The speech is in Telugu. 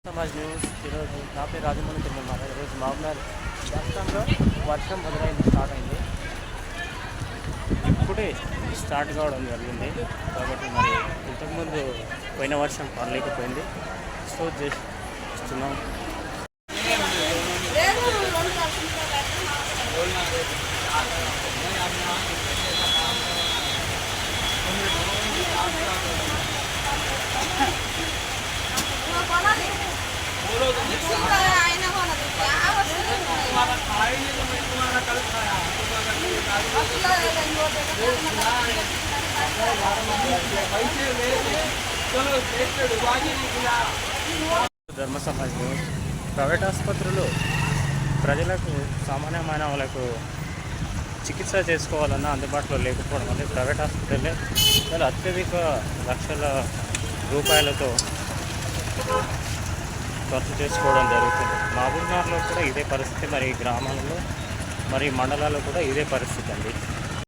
సమాజ్ న్యూస్ ఈరోజు నా పేరు రాజమౌళి తిరుమల. ఈరోజు మహబూబ్నగర్ రాష్ట్రంలో వర్షం మొదలైంది, స్టార్ట్ అయింది. ఇప్పుడే స్టార్ట్ కావడం జరిగింది. కాబట్టి మరి ఇంతకుముందు పోయిన వర్షం పడలేకపోయింది. సో చేస్తున్నాం. ధర్మ సమాజ్ న్యూస్. ప్రైవేట్ ఆసుపత్రులు ప్రజలకు, సామాన్యమైన వాళ్ళకు చికిత్స చేసుకోవాలన్నా అందుబాటులో లేకపోవడం వల్ల ప్రైవేట్ హాస్పిటల్లే చాలా అత్యధిక లక్షల రూపాయలతో ఖర్చు చేసుకోవడం జరుగుతుంది. మహబూబ్నగర్లో కూడా ఇదే పరిస్థితి, మరి గ్రామాలలో మరి మండలాల్లో కూడా ఇదే పరిస్థితి అండి.